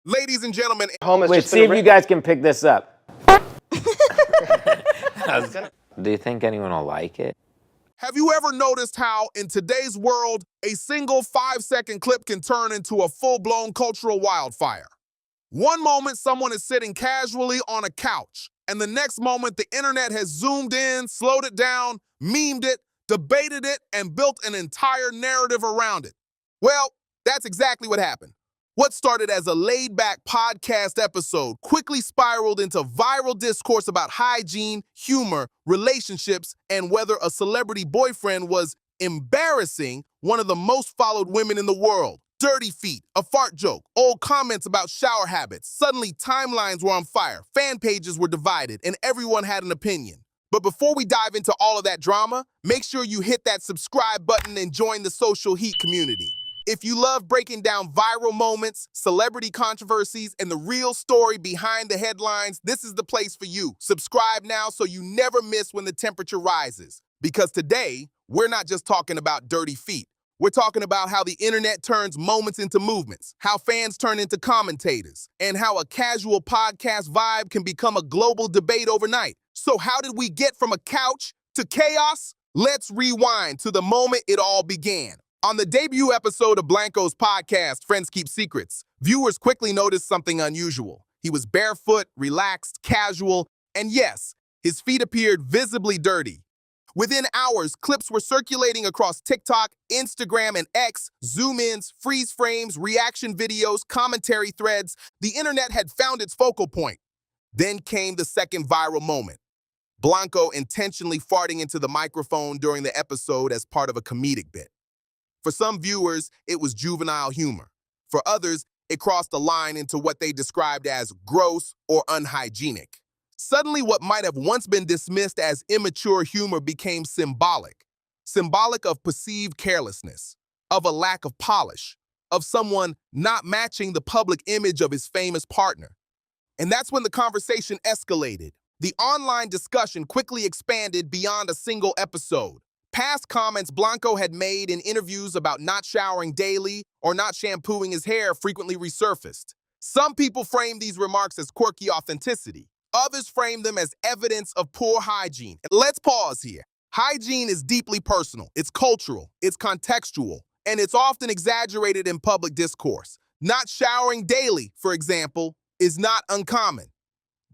Ladies and gentlemen, Wait, see if you guys can pick this up. Do you think anyone will like it? have you ever noticed how in today's world, a single 5-second clip can turn into a full-blown cultural wildfire? One moment someone is sitting casually on a couch, and the next moment the internet has zoomed in, slowed it down, memed it, debated it, and built an entire narrative around it. Well, that's exactly what happened. What started as a laid-back podcast episode quickly spiraled into viral discourse about hygiene, humor, relationships, and whether a celebrity boyfriend was embarrassing one of the most followed women in the world. Dirty feet, a fart joke, old comments about shower habits. Suddenly, timelines were on fire, fan pages were divided, and everyone had an opinion. But before we dive into all of that drama, make sure you hit that subscribe button and join the social heat community. If you love breaking down viral moments, celebrity controversies, and the real story behind the headlines, this is the place for you. Subscribe now so you never miss when the temperature rises. Because today, we're not just talking about dirty feet. We're talking about how the internet turns moments into movements, how fans turn into commentators, and how a casual podcast vibe can become a global debate overnight. So how did we get from a couch to chaos? Let's rewind to the moment it all began. On the debut episode of Blanco's podcast, Friends Keep Secrets, viewers quickly noticed something unusual. He was barefoot, relaxed, casual, and yes, his feet appeared visibly dirty. Within hours, clips were circulating across TikTok, Instagram, and X, zoom-ins, freeze frames, reaction videos, commentary threads. The internet had found its focal point. Then came the second viral moment. Blanco intentionally farting into the microphone during the episode as part of a comedic bit. For some viewers, it was juvenile humor. For others, it crossed a line into what they described as gross or unhygienic. Suddenly, what might have once been dismissed as immature humor became symbolic of perceived carelessness, of a lack of polish, of someone not matching the public image of his famous partner. And that's when the conversation escalated. The online discussion quickly expanded beyond a single episode. Past comments Blanco had made in interviews about not showering daily or not shampooing his hair frequently resurfaced. Some people framed these remarks as quirky authenticity. Others framed them as evidence of poor hygiene. Let's pause here. Hygiene is deeply personal, it's cultural, it's contextual, and it's often exaggerated in public discourse. Not showering daily, for example, is not uncommon.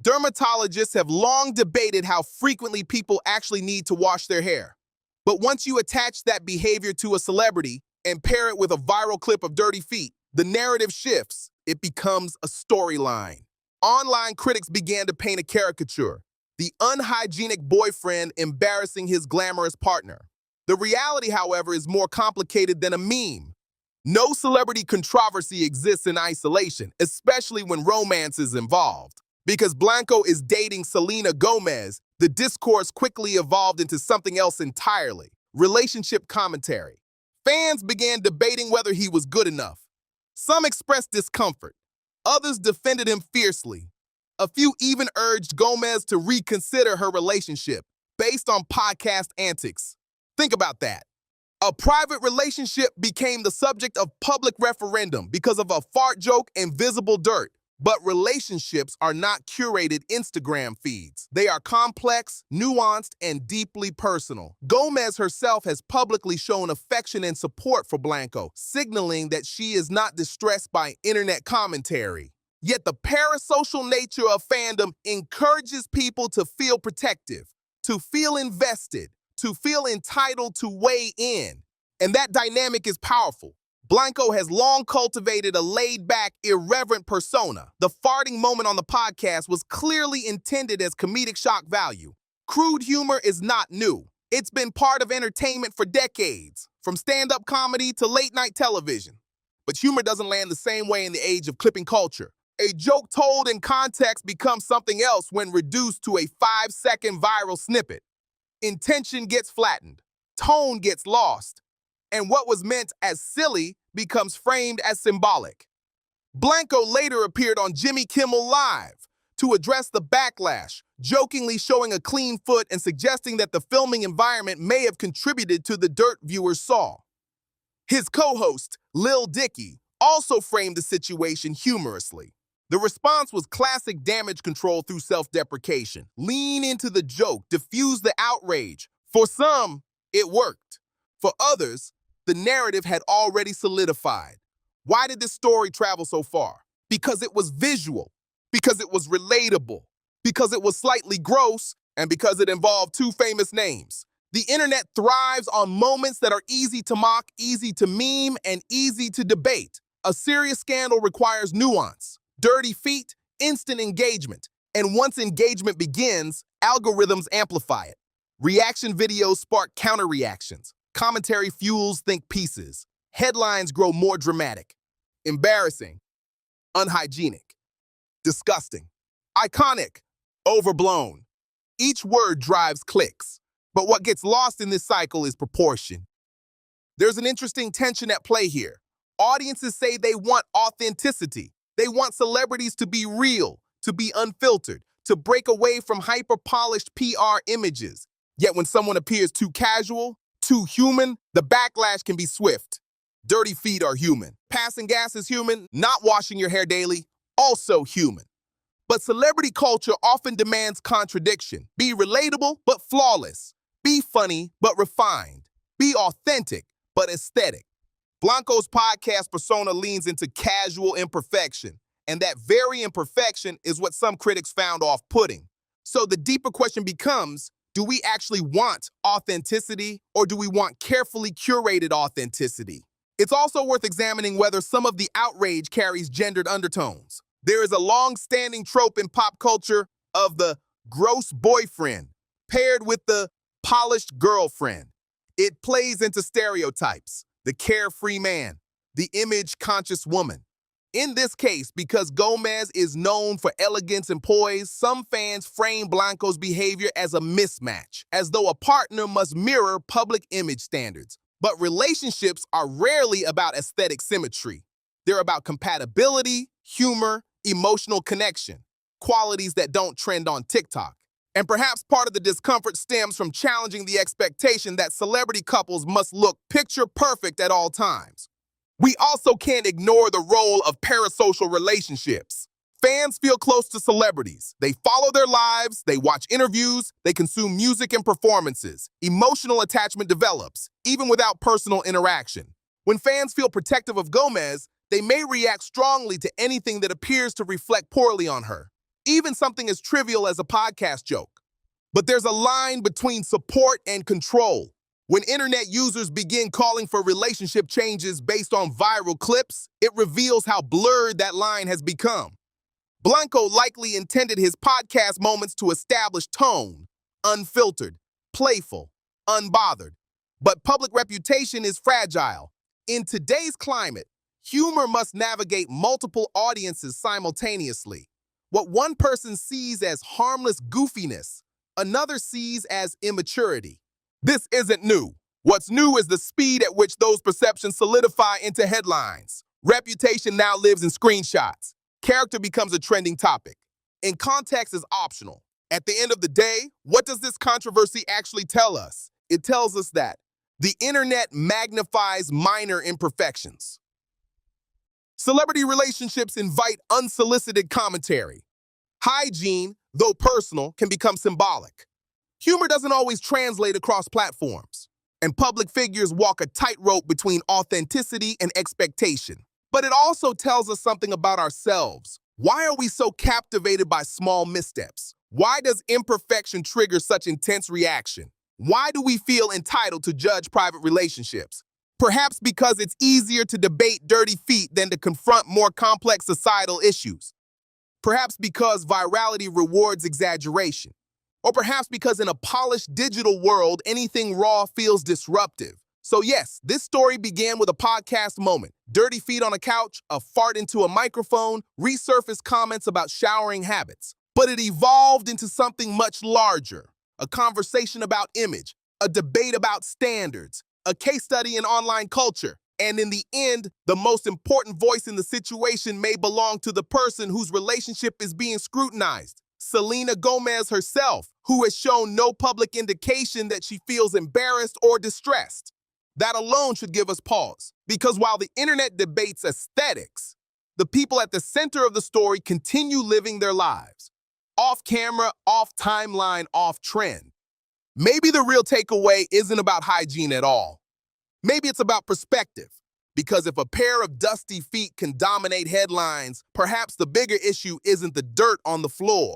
Dermatologists have long debated how frequently people actually need to wash their hair. But once you attach that behavior to a celebrity and pair it with a viral clip of dirty feet, the narrative shifts. It becomes a storyline. Online critics began to paint a caricature, the unhygienic boyfriend embarrassing his glamorous partner. The reality, however, is more complicated than a meme. No celebrity controversy exists in isolation, especially when romance is involved. Because Blanco is dating Selena Gomez, the discourse quickly evolved into something else entirely: relationship commentary. Fans began debating whether he was good enough. Some expressed discomfort. Others defended him fiercely. A few even urged Gomez to reconsider her relationship based on podcast antics. Think about that. A private relationship became the subject of public referendum because of a fart joke and visible dirt. But relationships are not curated Instagram feeds. They are complex, nuanced, and deeply personal. Gomez herself has publicly shown affection and support for Blanco, signaling that she is not distressed by internet commentary. Yet the parasocial nature of fandom encourages people to feel protective, to feel invested, to feel entitled to weigh in. And that dynamic is powerful. Blanco has long cultivated a laid-back, irreverent persona. The farting moment on the podcast was clearly intended as comedic shock value. Crude humor is not new. It's been part of entertainment for decades, from stand-up comedy to late-night television. But humor doesn't land the same way in the age of clipping culture. A joke told in context becomes something else when reduced to a 5-second viral snippet. Intention gets flattened, tone gets lost, and what was meant as silly becomes framed as symbolic. Blanco later appeared on Jimmy Kimmel Live to address the backlash, jokingly showing a clean foot and suggesting that the filming environment may have contributed to the dirt viewers saw. His co-host, Lil Dicky, also framed the situation humorously. The response was classic damage control through self-deprecation. Lean into the joke, diffuse the outrage. For some, it worked. For others, the narrative had already solidified. Why did this story travel so far? Because it was visual, because it was relatable, because it was slightly gross, and because it involved two famous names. The internet thrives on moments that are easy to mock, easy to meme, and easy to debate. A serious scandal requires nuance, dirty feet, instant engagement. And once engagement begins, algorithms amplify it. Reaction videos spark counter-reactions. Commentary fuels think pieces. Headlines grow more dramatic. Embarrassing. Unhygienic. Disgusting. Iconic. Overblown. Each word drives clicks. But what gets lost in this cycle is proportion. There's an interesting tension at play here. Audiences say they want authenticity. They want celebrities to be real, to be unfiltered, to break away from hyper-polished PR images. Yet when someone appears too casual, too human, the backlash can be swift. Dirty feet are human. Passing gas is human. Not washing your hair daily, also human. But celebrity culture often demands contradiction. Be relatable, but flawless. Be funny, but refined. Be authentic, but aesthetic. Blanco's podcast persona leans into casual imperfection, and that very imperfection is what some critics found off-putting. So the deeper question becomes, do we actually want authenticity, or do we want carefully curated authenticity? It's also worth examining whether some of the outrage carries gendered undertones. There is a long-standing trope in pop culture of the gross boyfriend paired with the polished girlfriend. It plays into stereotypes. The carefree man, the image-conscious woman. In this case, because Gomez is known for elegance and poise, some fans frame Blanco's behavior as a mismatch, as though a partner must mirror public image standards. But relationships are rarely about aesthetic symmetry. They're about compatibility, humor, emotional connection, qualities that don't trend on TikTok. And perhaps part of the discomfort stems from challenging the expectation that celebrity couples must look picture perfect at all times. We also can't ignore the role of parasocial relationships. Fans feel close to celebrities. They follow their lives, they watch interviews, they consume music and performances. Emotional attachment develops, even without personal interaction. When fans feel protective of Gomez, they may react strongly to anything that appears to reflect poorly on her. Even something as trivial as a podcast joke. But there's a line between support and control. When internet users begin calling for relationship changes based on viral clips, it reveals how blurred that line has become. Blanco likely intended his podcast moments to establish tone, unfiltered, playful, unbothered. But public reputation is fragile. In today's climate, humor must navigate multiple audiences simultaneously. What one person sees as harmless goofiness, another sees as immaturity. This isn't new. What's new is the speed at which those perceptions solidify into headlines. Reputation now lives in screenshots. Character becomes a trending topic. And context is optional. At the end of the day, what does this controversy actually tell us? It tells us that the internet magnifies minor imperfections. Celebrity relationships invite unsolicited commentary. Hygiene, though personal, can become symbolic. Humor doesn't always translate across platforms, and public figures walk a tightrope between authenticity and expectation. But it also tells us something about ourselves. Why are we so captivated by small missteps? Why does imperfection trigger such intense reaction? Why do we feel entitled to judge private relationships? Perhaps because it's easier to debate dirty feet than to confront more complex societal issues. Perhaps because virality rewards exaggeration. Or perhaps because in a polished digital world, anything raw feels disruptive. So yes, this story began with a podcast moment. Dirty feet on a couch, a fart into a microphone, resurfaced comments about showering habits. But it evolved into something much larger. A conversation about image, a debate about standards, a case study in online culture. And in the end, the most important voice in the situation may belong to the person whose relationship is being scrutinized. Selena Gomez herself, who has shown no public indication that she feels embarrassed or distressed. That alone should give us pause. Because while the internet debates aesthetics, The people at the center of the story continue living their lives. Off camera, off timeline, off trend. Maybe the real takeaway isn't about hygiene at all. Maybe it's about perspective. Because if a pair of dusty feet can dominate headlines, perhaps the bigger issue isn't the dirt on the floor.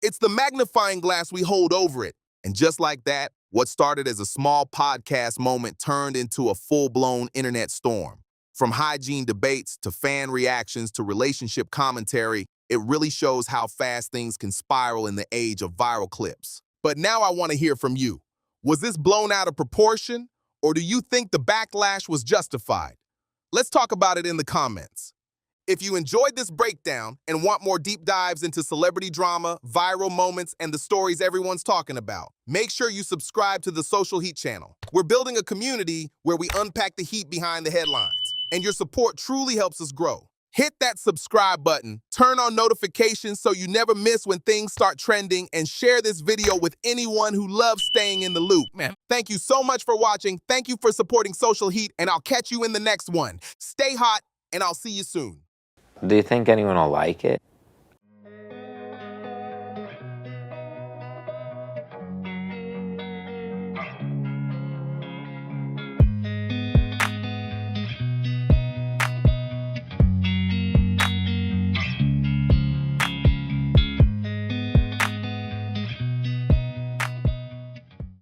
It's the magnifying glass we hold over it. And just like that, what started as a small podcast moment turned into a full-blown internet storm. From hygiene debates to fan reactions to relationship commentary, it really shows how fast things can spiral in the age of viral clips. But now I want to hear from you. Was this blown out of proportion, or do you think the backlash was justified? Let's talk about it in the comments. If you enjoyed this breakdown and want more deep dives into celebrity drama, viral moments, and the stories everyone's talking about, make sure you subscribe to the Social Heat channel. We're building a community where we unpack the heat behind the headlines, and your support truly helps us grow. Hit that subscribe button, turn on notifications so you never miss when things start trending, and share this video with anyone who loves staying in the loop. Man, thank you so much for watching. Thank you for supporting Social Heat, and I'll catch you in the next one. Stay hot, and I'll see you soon. Do you think anyone will like it?